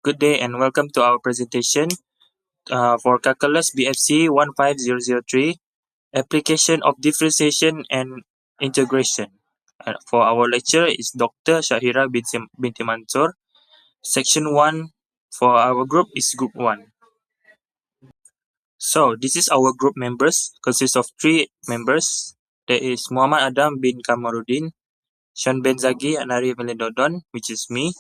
Good day and welcome to our presentation for CALCULUS-BFC15003, Application of Differentiation and Integration. For our lecturer is Dr. Shahira binti Mansur. Section 1 for our group is Group 1. So this is our group members, consists of 3 members. There is Muhammad Adam bin Kamaruddin, Sean Ben Zagi Anari Meledodon, which is me,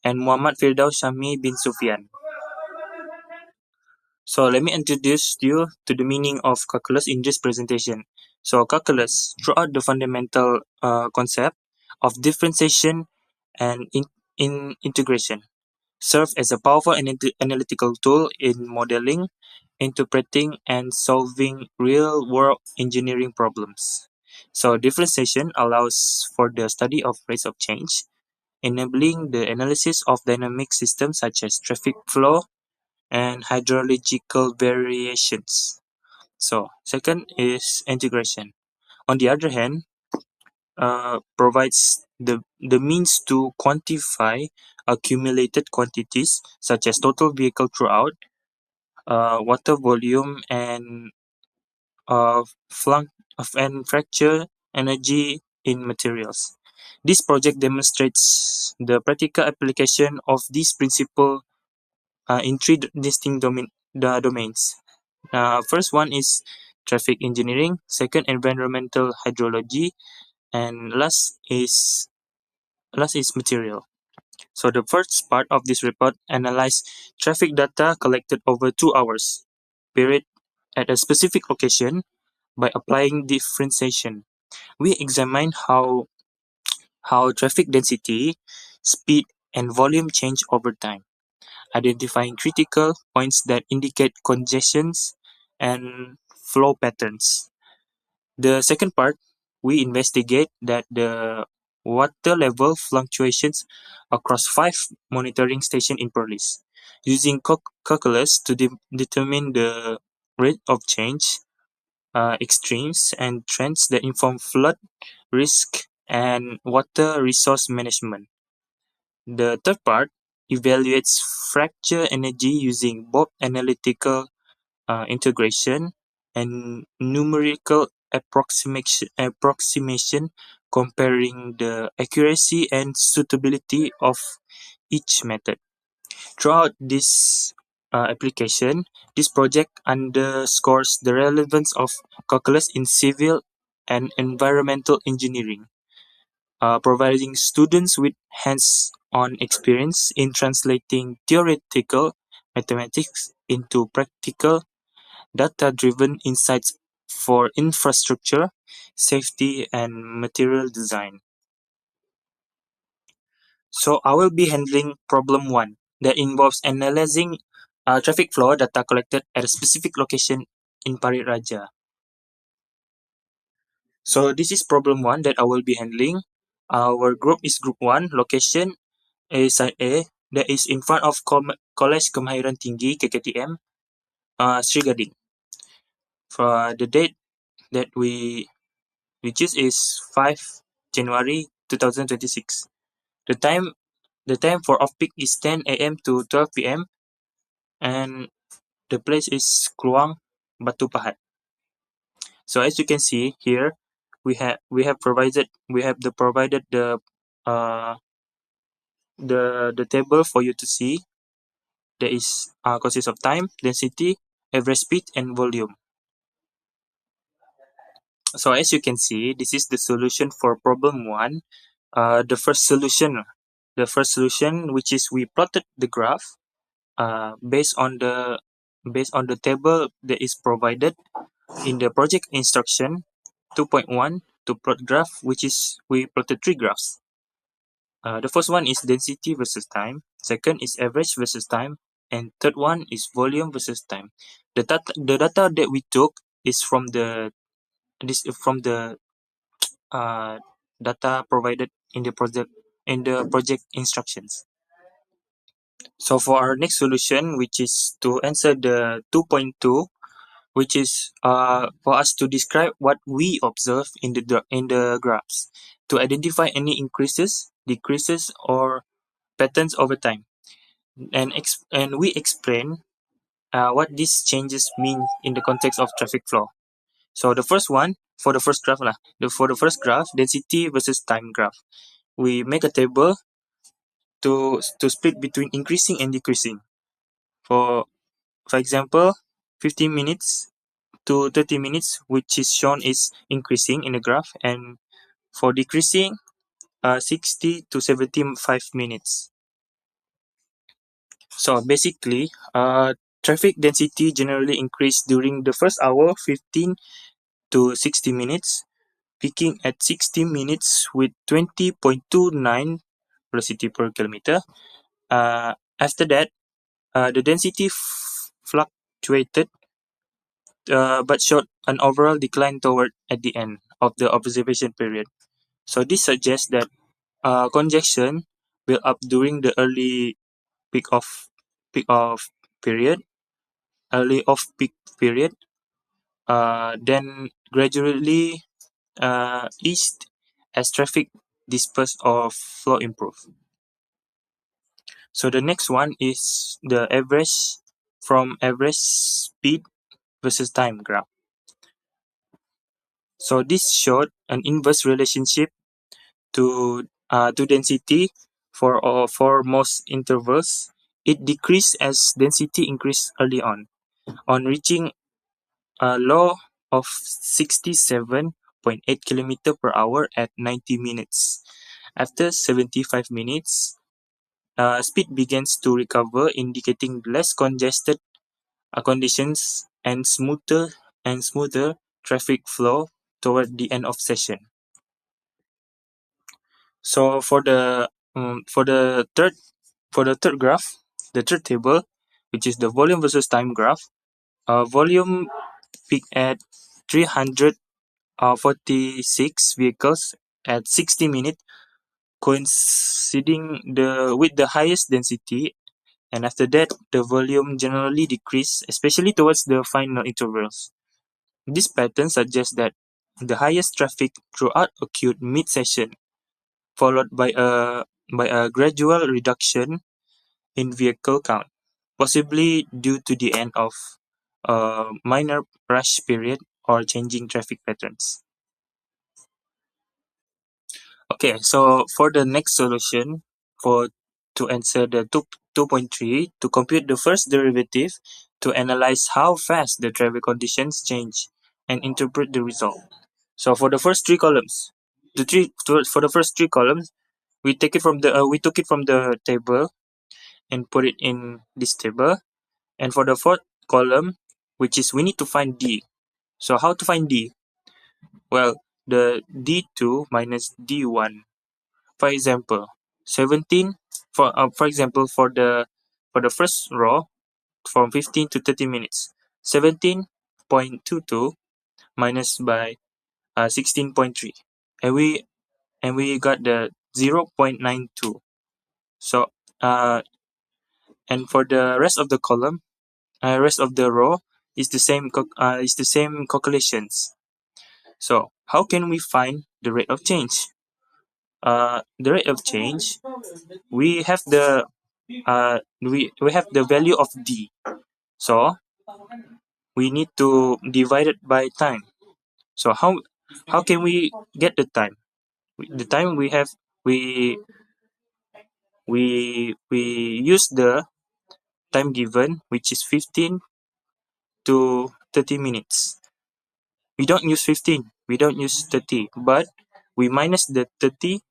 and Muhammad Firdaus Shami bin Sufyan. So let me introduce you to the meaning of calculus in this presentation. So calculus, throughout the fundamental concept of differentiation and integration, serve as a powerful analytical tool in modeling, interpreting, and solving real-world engineering problems. So differentiation allows for the study of rates of change, enabling the analysis of dynamic systems such as traffic flow, and hydrological variations. So second is integration. On the other hand, provides the means to quantify accumulated quantities such as total vehicle throughput, water volume, and fracture energy in materials. This project demonstrates the practical application of this principle in 3 distinct domains. First one is traffic engineering, second environmental hydrology, and last is material. So the first part of this report analyzed traffic data collected over 2 hours period at a specific location by applying differentiation. We examine how traffic density, speed, and volume change over time, identifying critical points that indicate congestions and flow patterns. The second part, we investigate that the water level fluctuations across 5 monitoring stations in Perlis, using calculus to determine the rate of change, extremes, and trends that inform flood risk and water resource management. The third part evaluates fracture energy using both analytical integration and numerical approximation comparing the accuracy and suitability of each method. Throughout this application, this project underscores the relevance of calculus in civil and environmental engineering, providing students with hands-on experience in translating theoretical mathematics into practical data-driven insights for infrastructure, safety, and material design. So I will be handling problem 1 that involves analyzing traffic flow data collected at a specific location in Parit Raja. So this is problem 1 that I will be handling. Our group is group 1, location is site A, that is in front of College Kemahiran Tinggi KKTM, Sri Gading. For the date that we choose is 5 January 2026. The time for off-peak is 10 a.m. to 12 p.m. and the place is Kluang, Batu Pahat. So as you can see here, we have provided the table for you to see. That is consists of time, density, average speed, and volume. So as you can see, this is the solution for problem 1. The first solution, which is we plotted the graph based on the table that is provided in the project instruction 2.1 to plot graph, which is we plotted 3 graphs. The first one is density versus time, second is average versus time, and third one is volume versus time. The data that we took is from the data provided in the project instructions. So for our next solution, which is to answer the 2.2, which is for us to describe what we observe in the graphs to identify any increases, decreases, or patterns over time. and we explain what these changes mean in the context of traffic flow. So the first one, for the first graph lah, for the first graph, density versus time graph, we make a table to split between increasing and decreasing. For example, 15 minutes to 30 minutes, which is shown is increasing in the graph, and for decreasing, 60 to 75 minutes. So basically, traffic density generally increase during the first hour, 15 to 60 minutes, peaking at 60 minutes with 20.29 velocity per kilometer. After that, the density fluctuated, but showed an overall decline toward at the end of the observation period. So this suggests that congestion built up during the peak of period, early off peak period, then gradually eased as traffic dispersed or flow improved. So the next one is the average speed versus time graph. So this showed an inverse relationship to density for most intervals. It decreased as density increased early on reaching a low of 67.8 km per hour at 90 minutes. After 75 minutes, speed begins to recover, indicating less congested conditions and smoother traffic flow toward the end of session. So for the third graph, the third table, which is the volume versus time graph, volume peaked at 346 vehicles at 60 minutes, coinciding with the highest density, and after that the volume generally decreased, especially towards the final intervals. This pattern suggests that the highest traffic throughout occurred mid-session, followed by a gradual reduction in vehicle count, possibly due to the end of a minor rush period or changing traffic patterns. Okay, so for the next solution, to answer the 2.3, to compute the first derivative, to analyze how fast the traffic conditions change and interpret the result. So for the first three columns, for the first three columns, we took it from the table and put it in this table. And for the fourth column, which is we need to find D. So how to find D? Well, the D2 minus D1. For example, 17 for example for the first row from 15 to 30 minutes, 17.22 minus by 16.3, and we got the 0.92. So and for the rest of the column, rest of the row is the same calculations. So how can we find the rate of change? The rate of change, we have the value of D. So we need to divide it by time. So how can we get the time? The time we have, we use the time given, which is 15 to 30 minutes. We don't use 15, we don't use 30, but we minus the 30,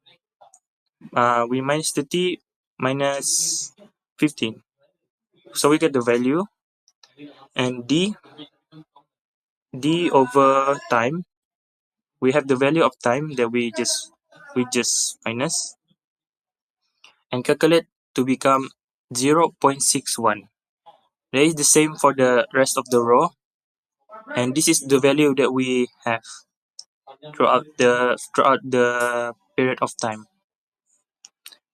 minus 15. So we get the value, and D over time, we have the value of time that we just minus and calculate to become 0.61. That is the same for the rest of the row, and this is the value that we have throughout the period of time.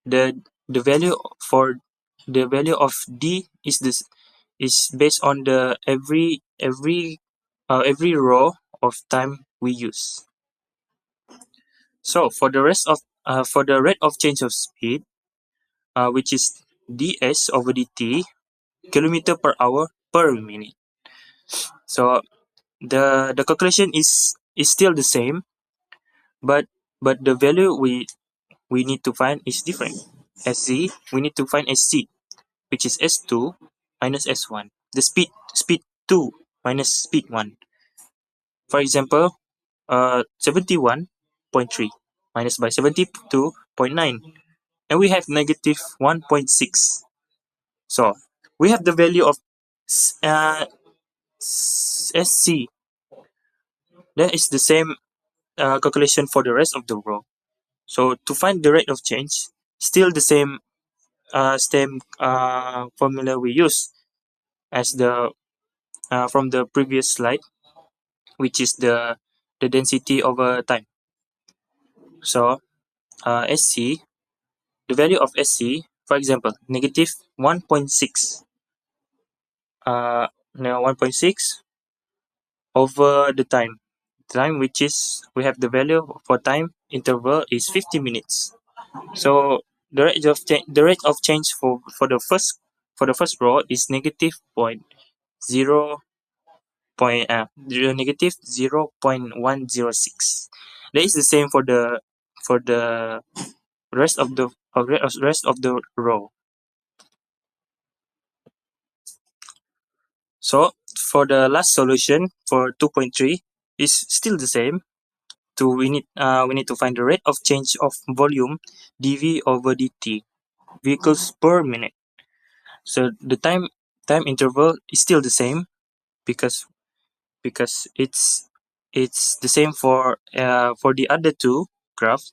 The value of D is based on the every row of time we use. So for the rate of change of speed, which is ds over dt kilometer per hour per minute. So the calculation is still the same, but the value we need to find is different. Sc, we need to find Sc, which is S2 minus S1. The speed 2 minus speed 1. For example, 71.3 minus by 72.9, and we have negative 1.6. So we have the value of SC. That is the same calculation for the rest of the row. So to find the rate of change, still the same formula we use as the from the previous slide, which is the density over time. So SC, the value of SC, for example, negative 1.6, now 1.6 over the time which is we have the value for time interval is 50 minutes. So the rate of change for the first row is negative point zero point negative 0.106. That is the same for the rest of the row. So for the last solution for 2.3 is still the same. We need to find the rate of change of volume dv over dt vehicles per minute. So the time interval is still the same because it's the same for the other two graphs,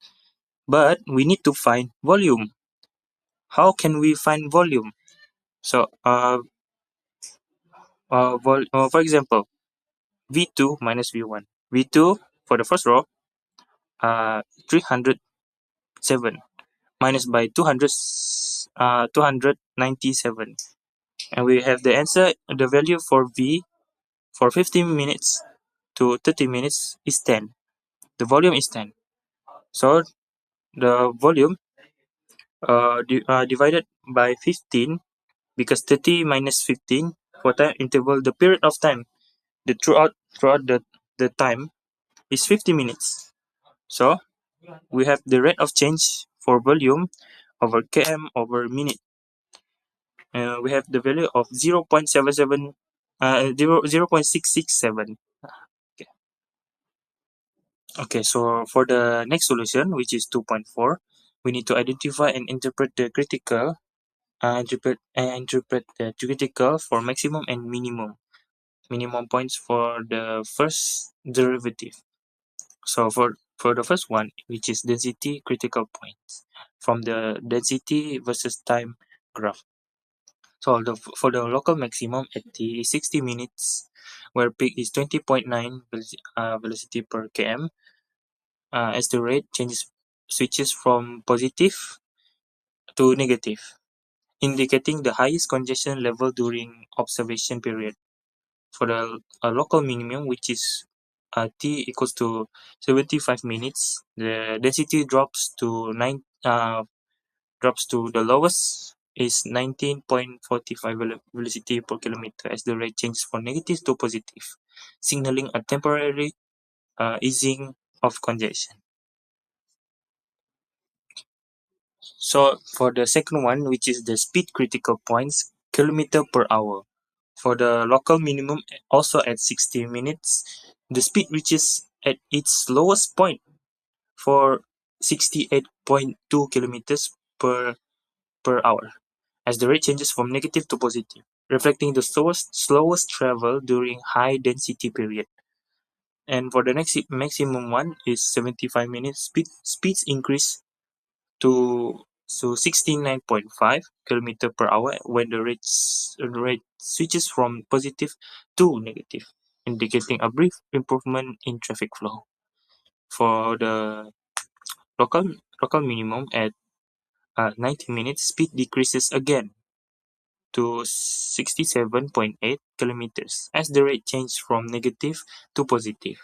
but we need to find volume. How can we find volume? So for example, v2 minus v1. V2 for the first row 307 minus by 297, and we have the answer. The value for v for 15 minutes to 30 minutes is 10. The volume is 10. So the volume divided by 15, because 30 minus 15 for time interval, the period of time throughout the time is 50 minutes. So we have the rate of change for volume over km over minute. We have the value of 0.667. Okay, so for the next solution, which is 2.4, we need to identify and interpret the critical interpret the critical for maximum and minimum points for the first derivative. So for the first one, which is density critical points from the density versus time graph. So for the local maximum at the 60 minutes, where peak is 20.9 velocity per km, as the rate switches from positive to negative, indicating the highest congestion level during observation period. For the local minimum, which is t equals to 75 minutes, the density drops to the lowest is 19.45 velocity per kilometer as the rate changes from negative to positive, signaling a temporary easing of congestion. So for the second one, which is the speed critical points, kilometer per hour. For the local minimum, also at 60 minutes, the speed reaches at its lowest point for 68.2 kilometers per hour, as the rate changes from negative to positive, reflecting the slowest travel during high density period. And for the next maximum one is 75 minutes. Speeds increase to 69.5 kilometer per hour when the rate switches from positive to negative, indicating a brief improvement in traffic flow. For the local minimum at 90 minutes, speed decreases again to 67.8 kilometers as the rate changes from negative to positive.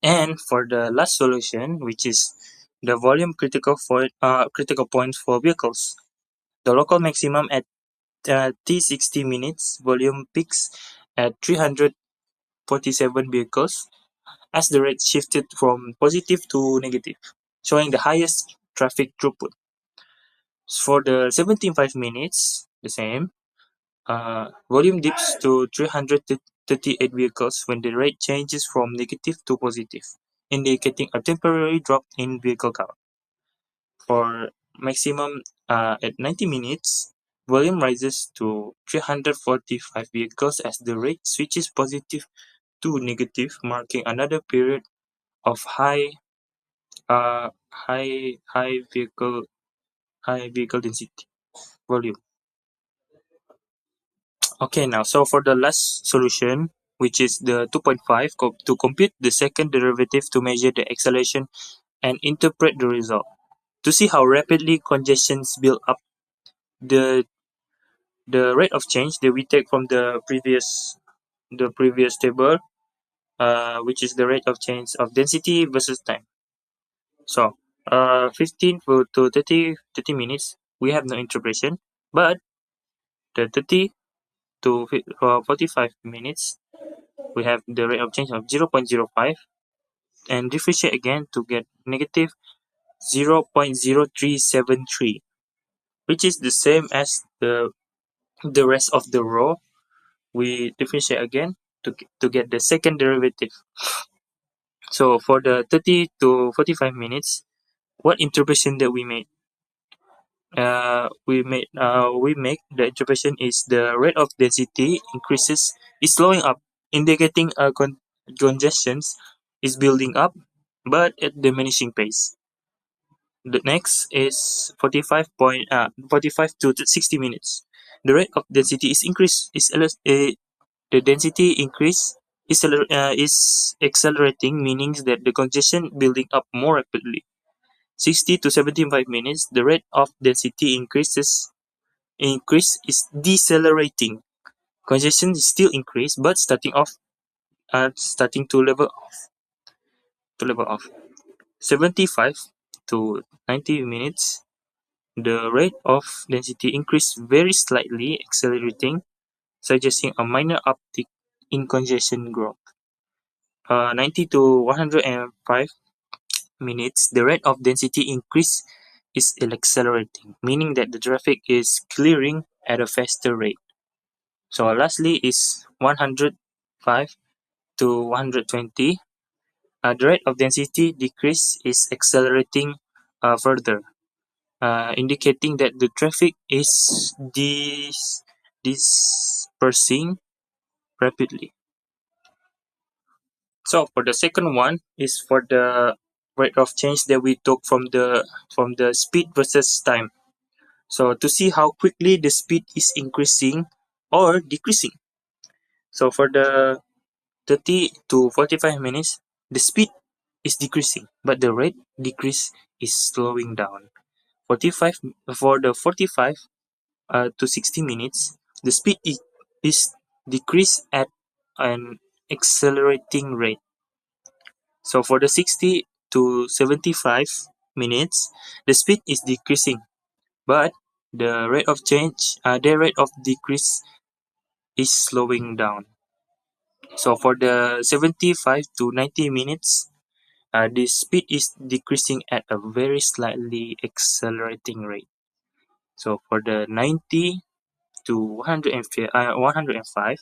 And for the last solution, which is the volume critical points for vehicles, The local maximum at T60 minutes, volume peaks at 347 vehicles as the rate shifted from positive to negative, showing the highest traffic throughput. For the 75 minutes, the same. Volume dips to 338 vehicles when the rate changes from negative to positive, indicating a temporary drop in vehicle count. For maximum at 90 minutes, volume rises to 345 vehicles as the rate switches positive to negative, marking another period of high vehicle density volume. Okay, now so for the last solution, which is the 2.5, to compute the second derivative to measure the acceleration and interpret the result. To see how rapidly congestions build up, the rate of change that we take from the previous table, which is the rate of change of density versus time. So 15 to 30 minutes, we have no interpretation, but the 30 to 45 minutes, we have the rate of change of 0.05, and differentiate again to get negative 0.0373, which is the same as the rest of the row. We differentiate again to get the second derivative. So for the 30 to 45 minutes, what interpretation that we made? We make the interpretation is the rate of density increases is slowing up, indicating a congestions is building up, but at diminishing pace. The next is 45 to 60 minutes. The rate of density is increase is the density increase is accelerating, meaning that the congestion building up more rapidly. 60 to 75 minutes, the rate of density increase is decelerating. Congestion is still increased, but starting to level off. 75 to 90 minutes, the rate of density increase very slightly, accelerating, suggesting a minor uptick in congestion growth. 90 to 105 minutes, the rate of density increase is accelerating, meaning that the traffic is clearing at a faster rate. So lastly is 105 to 120. The rate of density decrease is accelerating further, indicating that the traffic is dispersing rapidly. So for the second one is for the rate of change that we took from the speed versus time. So to see how quickly the speed is increasing or decreasing. So for the 30 to 45 minutes, the speed is decreasing, but the rate decrease is slowing down. 45 for the 45 to 60 minutes, the speed is decreased at an accelerating rate. So for the 60 to 75 minutes, the speed is decreasing, but the rate of decrease is slowing down. So for the 75 to 90 minutes, the speed is decreasing at a very slightly accelerating rate. So for the 90 to 105,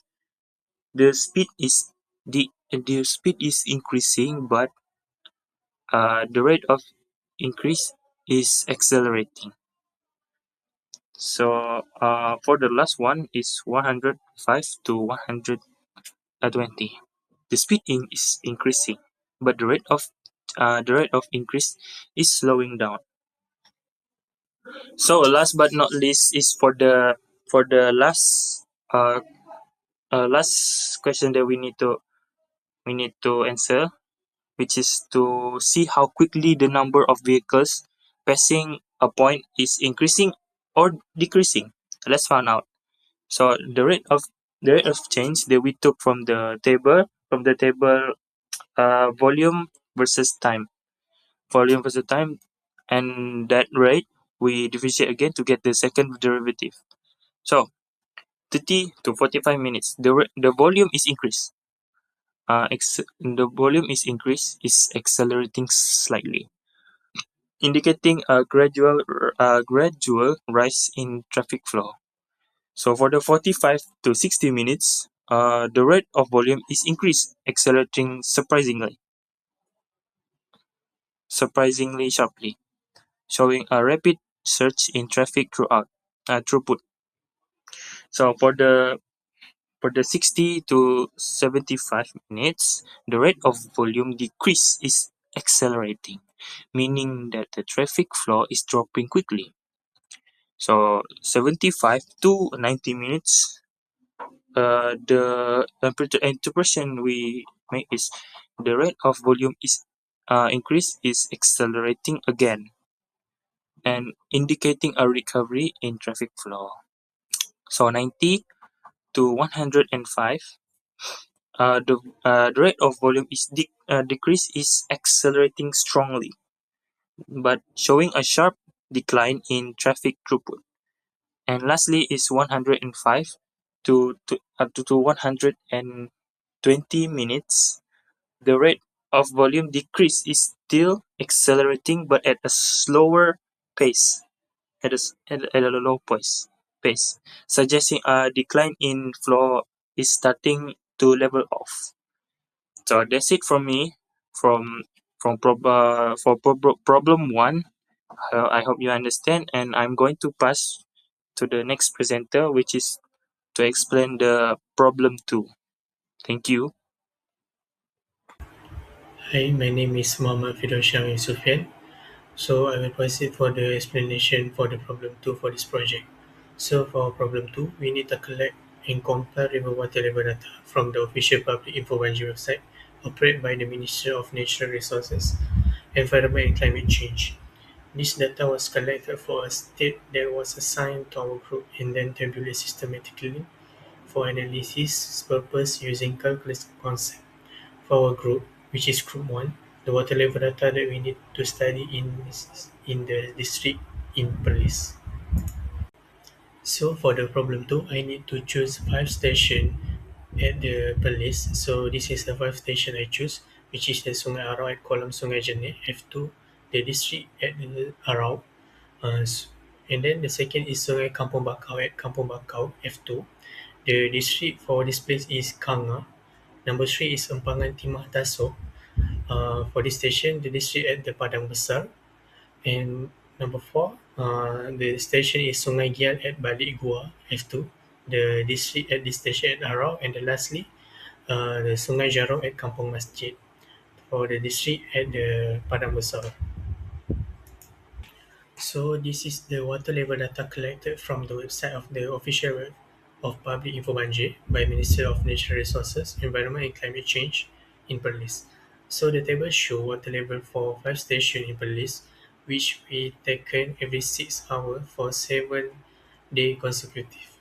the speed is increasing, but the rate of increase is accelerating. So for the last one is 105 to 120. The speed is increasing, but the rate of increase is slowing down. So last but not least is for the last question that we need to answer, which is to see how quickly the number of vehicles passing a point is increasing or decreasing. Let's find out. So the rate of change that we took from the table, volume versus time, and that rate we differentiate again to get the second derivative. So 30 to 45 minutes, the volume is increased. The volume is accelerating slightly, indicating a gradual rise in traffic flow. So for the 45 to 60 minutes, the rate of volume is increased, accelerating surprisingly sharply, showing a rapid surge in traffic throughput. So for the 60 to 75 minutes, the rate of volume decrease is accelerating, meaning that the traffic flow is dropping quickly. So 75 to 90 minutes, the interpretation we make is the rate of volume is increase is accelerating again and indicating a recovery in traffic flow. So 90 to 105, the rate of volume is decrease is accelerating strongly, but showing a sharp decline in traffic throughput. And lastly is 105 to 120 minutes. The rate of volume decrease is still accelerating, but at a slower pace, at a low pace, suggesting a decline in flow is starting to level off. So that's it from me for problem one. I hope you understand, and I'm going to pass to the next presenter, which is to explain the problem two. Thank you. Hi, my name is Muhammad Fidosham Yusufian. So I will proceed for the explanation for the problem 2 for this project. So for problem 2, we need to collect and compare river water level data from the official public info website operated by the Ministry of Natural Resources, Environment and Climate Change. This data was collected for a state that was assigned to our group and then tabulated systematically for analysis purpose using calculus concept. For our group, which is group 1, the water level data that we need to study in the district in Perlis. So for the problem 2, I need to choose 5 stations at the Perlis. So this is the 5 station I choose, which is the Sungai Arau at Kolam Sungai Jenet, F2, the district at the Arau. And then the second is Sungai Kampung Bakau at Kampung Bakau, F2. The district for this place is Kanga. Number 3 is Empangan Timah Tasok. For this station, the district at the Padang Besar. And number 4, the station is Sungai Gial at Balik Gua, F2. The district at this station at Arau. And then lastly, the Sungai Jarong at Kampung Masjid for the district at the Padang Besar. So this is the water level data collected from the website of the official web of Public Info Banjir by Ministry of Natural Resources, Environment and Climate Change in Perlis. So the table show water level for 5 stations in Perlis, which we taken every 6 hours for 7 days consecutive.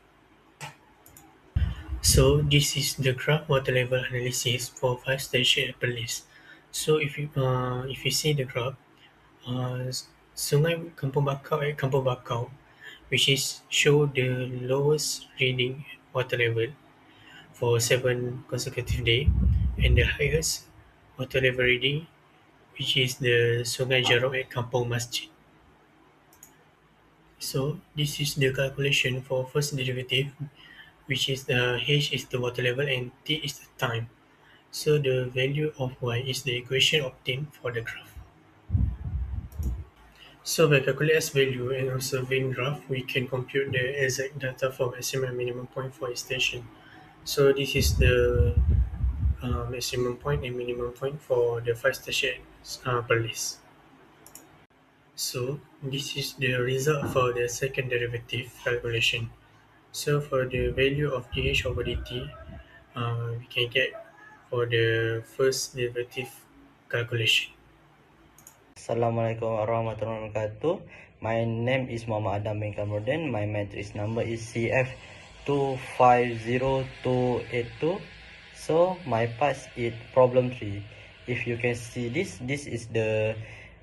So this is the graph water level analysis for 5 stations at Perlis. So if you see the graph, uh, Sungai Kampung Bakau at Kampung Bakau, which is show the lowest reading water level for 7 consecutive days, and the highest water level reading, which is the Sungai Jarok at Kampung Masjid. So this is the calculation for first derivative, which is the h is the water level and t is the time. So the value of y is the equation obtained for the graph. So by calculating S value and observing graph, we can compute the exact data for maximum and minimum point for each station. So this is the maximum point and minimum point for the 5 stations per list. So this is the result for the second derivative calculation. So for the value of dH over dt, we can get for the first derivative calculation. Assalamualaikum warahmatullahi wabarakatuh. My name is Muhammad Adam bin Kamruddin. My matrix number is CF250282. So my part is problem 3. If you can see this is the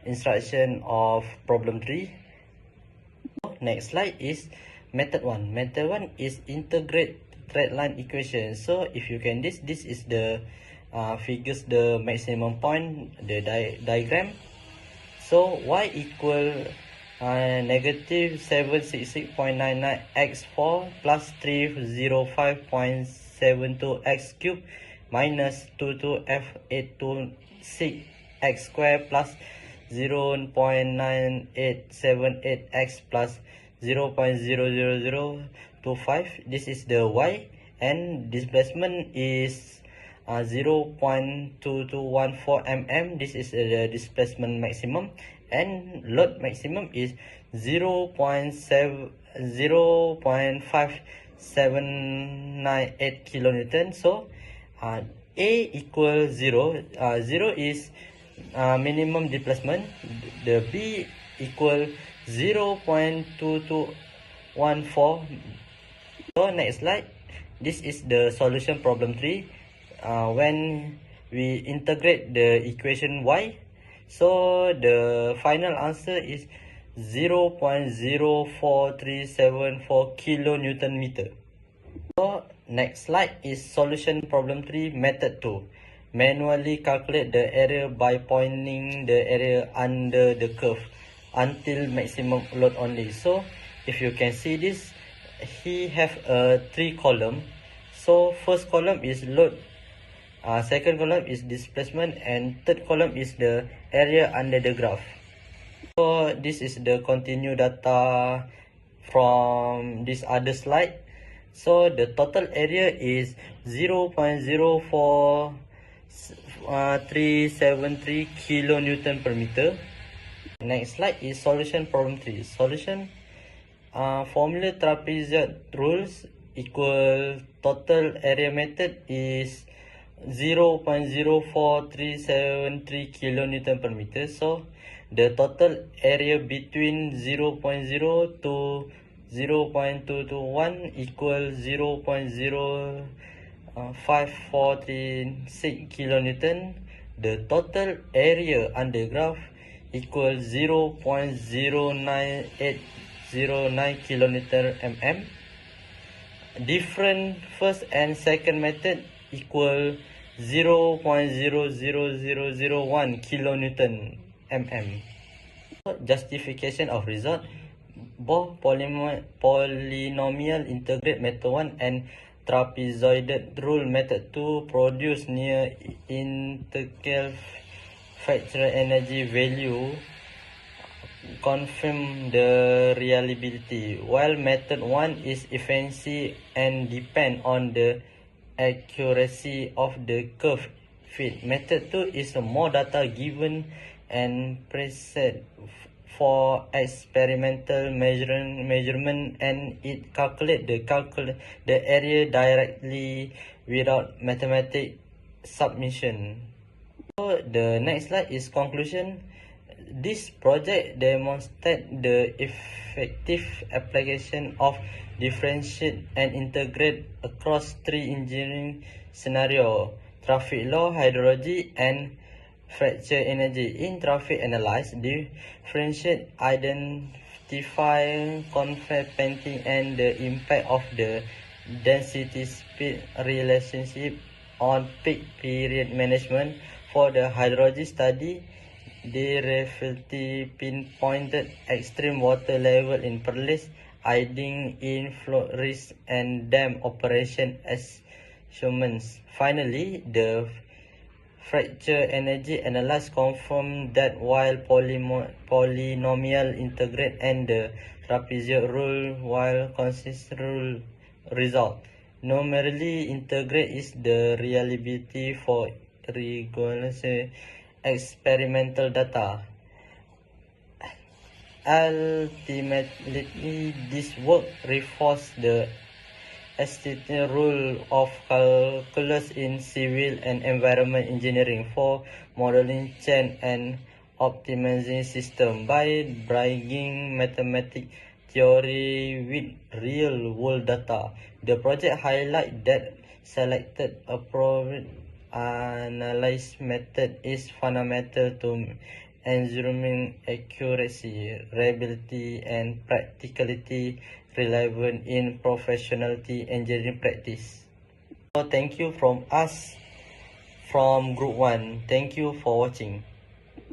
instruction of problem 3. next slide is method 1. Method 1 is integrate straight line equation. So if you can this is the figures the maximum point, the diagram. So y equal negative 766.99 x4 plus 305.72 x cube minus 22f826 x square plus 0.9878 x plus 0.00025. This is the y, and displacement is 0.2214 mm. This is the displacement maximum, and load maximum is 0.5798 kilonewton. So A equals 0. 0 is minimum displacement. The B equal 0.2214. So next slide. This is the solution problem 3. When we integrate the equation y, so the final answer is 0.04374 kilonewton meter. So next slide is solution problem 3 method 2. Manually calculate the area by pointing the area under the curve until maximum load only. So if you can see this, he have a 3 column. So first column is load, second column is displacement, and third column is the area under the graph. So this is the continued data from this other slide. So the total area is 0.04373 kilonewton per meter. Next slide is solution problem 3. Solution formula trapezoid rules equal total area method is 0.04373 kilonewton per meter. So the total area between 0.0 to 0.221 equals 0.05436 kilonewton. The total area under graph equals 0.09809 kilonewton mm. Different first and second method equal 0.00001 kilonewton mm. Justification of result. Both polynomial integrate method 1 and trapezoid rule method 2 produce near integral fractional energy value, confirm the reliability, while method 1 is efficiency and depend on the accuracy of the curve fit. Method 2 is more data given and preset for experimental measurement, and it calculate the area directly without mathematical submission. So the next slide is conclusion. This project demonstrates the effective application of differentiate and integrate across 3 engineering scenarios: traffic law, hydrology, and fracture energy. In traffic analysis, differentiate, identify confounding and the impact of the density speed relationship on peak period management. For the hydrology study, they reflectively pinpointed extreme water level in Perlis, aiding in flood risk and dam operation assumptions. Finally, the fracture energy analysis confirmed that while polynomial integrate and the trapezoid rule while consistent result, numerically integrate is the reliability for rigorous experimental data. Ultimately, this work reinforces the aesthetic rule of calculus in civil and environment engineering for modeling change and optimizing system by bringing mathematical theory with real-world data. The project highlights that selected appropriate analysis method is fundamental to ensuring accuracy, reliability, and practicality relevant in professionality engineering practice. So thank you from us from Group 1. Thank you for watching.